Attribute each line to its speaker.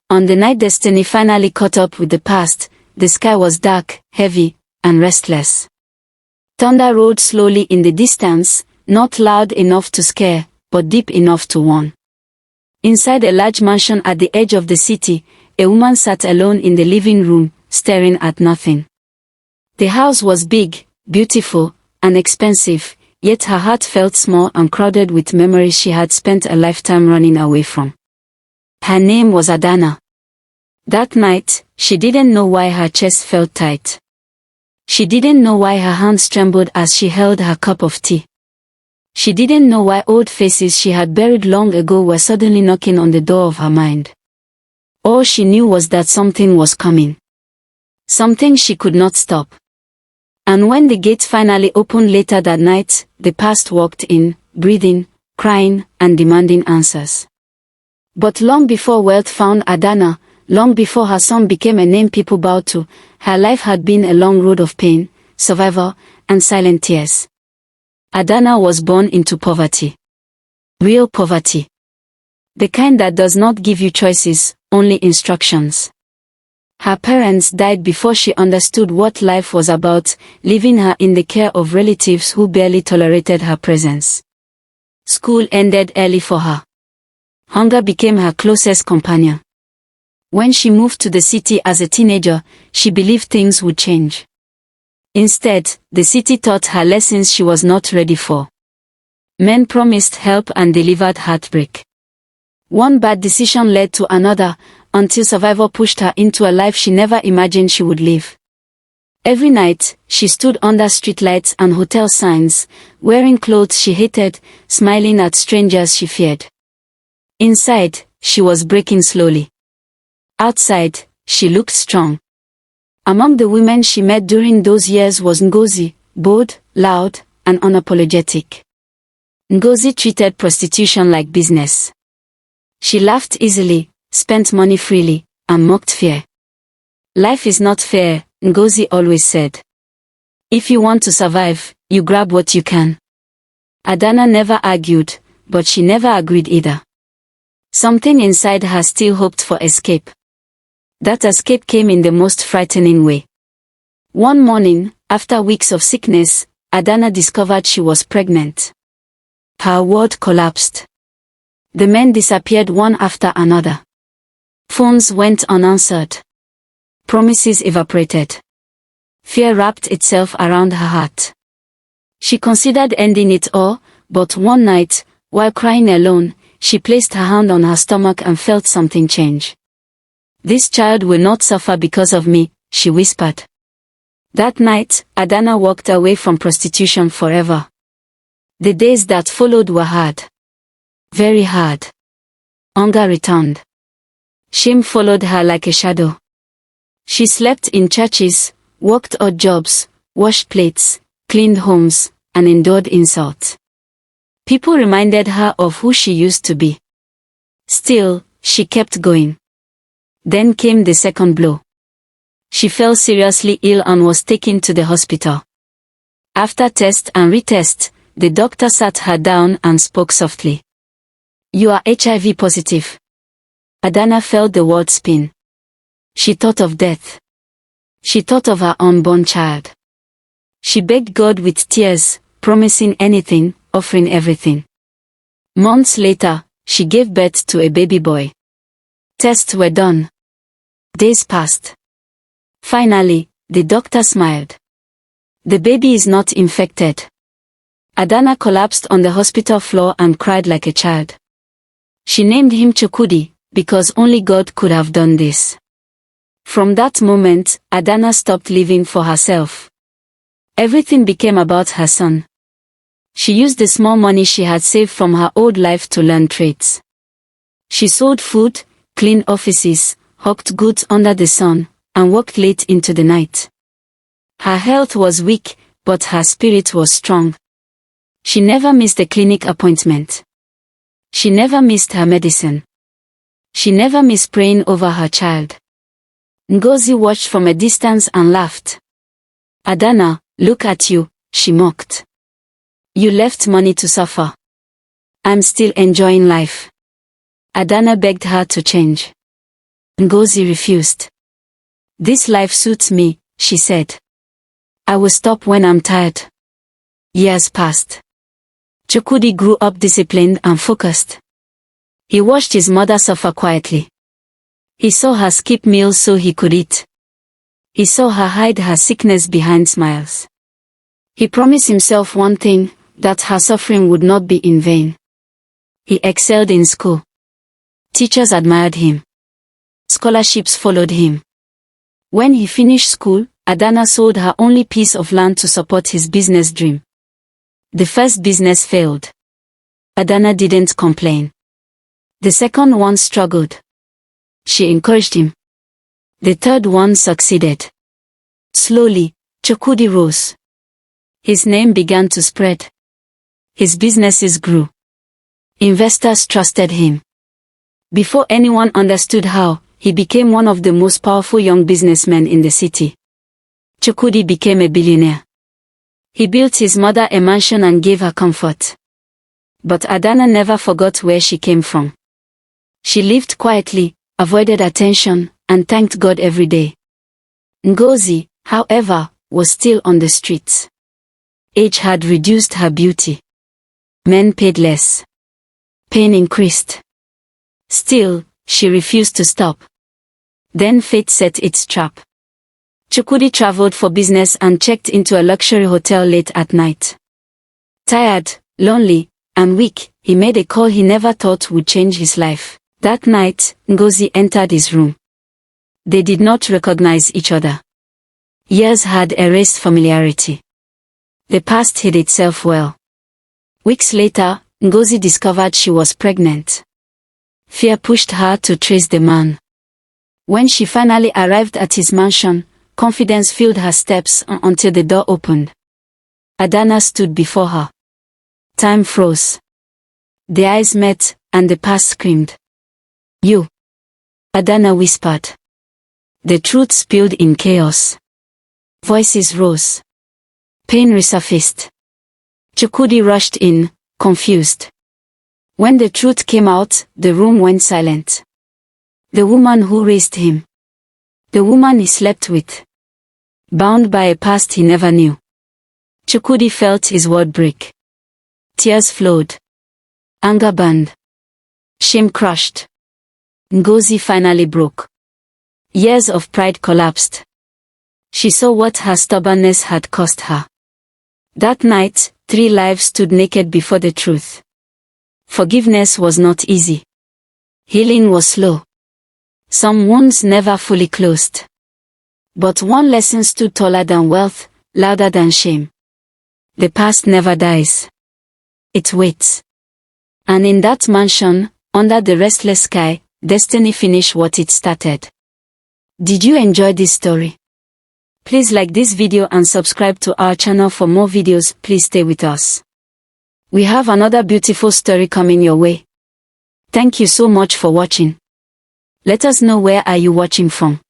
Speaker 1: On the night destiny finally caught up with the past, the sky was dark, heavy, and restless. Thunder rolled slowly in the distance, not loud enough to scare, but deep enough to warn. Inside a large mansion at the edge of the city, a woman sat alone in the living room, staring at nothing. The house was big, beautiful, and expensive, yet her heart felt small and crowded with memories she had spent a lifetime running away from. Her name was Adana. That night, she didn't know why her chest felt tight. She didn't know why her hands trembled as she held her cup of tea. She didn't know why old faces she had buried long ago were suddenly knocking on the door of her mind. All she knew was that something was coming. Something she could not stop. And when the gate finally opened later that night, the past walked in, breathing, crying, and demanding answers. But long before wealth found Adana, long before her son became a name people bowed to, her life had been a long road of pain, survival, and silent tears. Adana was born into poverty. Real poverty. The kind that does not give you choices, only instructions. Her parents died before she understood what life was about, leaving her in the care of relatives who barely tolerated her presence. School ended early for her. Hunger became her closest companion. When she moved to the city as a teenager, she believed things would change. Instead, the city taught her lessons she was not ready for. Men promised help and delivered heartbreak. One bad decision led to another, until survival pushed her into a life she never imagined she would live. Every night, she stood under streetlights and hotel signs, wearing clothes she hated, smiling at strangers she feared. Inside, she was breaking slowly. Outside, she looked strong. Among the women she met during those years was Ngozi, bold, loud, and unapologetic. Ngozi treated prostitution like business. She laughed easily, spent money freely, and mocked fear. Life is not fair, Ngozi always said. If you want to survive, you grab what you can. Adana never argued, but she never agreed either. Something inside her still hoped for escape. That escape came in the most frightening way. One morning, after weeks of sickness, Adana discovered she was pregnant. Her world collapsed. The men disappeared one after another. Phones went unanswered. Promises evaporated. Fear wrapped itself around her heart. She considered ending it all, but one night, while crying alone, she placed her hand on her stomach and felt something change. "This child will not suffer because of me," she whispered. That night, Adana walked away from prostitution forever. The days that followed were hard. Very hard. Hunger returned. Shame followed her like a shadow. She slept in churches, worked odd jobs, washed plates, cleaned homes, and endured insult. People reminded her of who she used to be. Still, she kept going. Then came the second blow. She fell seriously ill and was taken to the hospital. After test and retest, the doctor sat her down and spoke softly. "You are HIV positive." Adana felt the world spin. She thought of death. She thought of her unborn child. She begged God with tears, promising anything, offering everything. Months later, she gave birth to a baby boy. Tests were done. Days passed. Finally, the doctor smiled. "The baby is not infected." Adana collapsed on the hospital floor and cried like a child. She named him Chukudi, because only God could have done this. From that moment, Adana stopped living for herself. Everything became about her son. She used the small money she had saved from her old life to learn trades. She sold food, cleaned offices, hawked goods under the sun, and worked late into the night. Her health was weak, but her spirit was strong. She never missed a clinic appointment. She never missed her medicine. She never missed praying over her child. Ngozi watched from a distance and laughed. "Adana, look at you," she mocked. "You left money to suffer. I'm still enjoying life." Adana begged her to change. Ngozi refused. "This life suits me," she said. "I will stop when I'm tired." Years passed. Chukwudi grew up disciplined and focused. He watched his mother suffer quietly. He saw her skip meals so he could eat. He saw her hide her sickness behind smiles. He promised himself one thing, that her suffering would not be in vain. He excelled in school. Teachers admired him. Scholarships followed him. When he finished school, Adana sold her only piece of land to support his business dream. The first business failed. Adana didn't complain. The second one struggled. She encouraged him. The third one succeeded. Slowly, Chukwudi rose. His name began to spread. His businesses grew. Investors trusted him. Before anyone understood how, he became one of the most powerful young businessmen in the city. Chukwudi became a billionaire. He built his mother a mansion and gave her comfort. But Adana never forgot where she came from. She lived quietly, avoided attention, and thanked God every day. Ngozi, however, was still on the streets. Age had reduced her beauty. Men paid less. Pain increased. Still, she refused to stop. Then fate set its trap. Chukwudi traveled for business and checked into a luxury hotel late at night. Tired, lonely, and weak, he made a call he never thought would change his life. That night, Ngozi entered his room. They did not recognize each other. Years had erased familiarity. The past hid itself well. Weeks later, Ngozi discovered she was pregnant. Fear pushed her to trace the man. When she finally arrived at his mansion, confidence filled her steps until the door opened. Adana stood before her. Time froze. The eyes met, and the past screamed. "You." Adana whispered. The truth spilled in chaos. Voices rose. Pain resurfaced. Chukwudi rushed in, confused. When the truth came out, the room went silent. The woman who raised him. The woman he slept with. Bound by a past he never knew. Chukwudi felt his world break. Tears flowed. Anger burned. Shame crushed. Ngozi finally broke. Years of pride collapsed. She saw what her stubbornness had cost her. That night, 3 lives stood naked before the truth. Forgiveness was not easy. Healing was slow. Some wounds never fully closed. But one lesson stood taller than wealth, louder than shame. The past never dies. It waits. And in that mansion, under the restless sky, destiny finished what it started. Did you enjoy this story? Please like this video and subscribe to our channel for more videos. Please stay with us. We have another beautiful story coming your way. Thank you so much for watching. Let us know where are you watching from.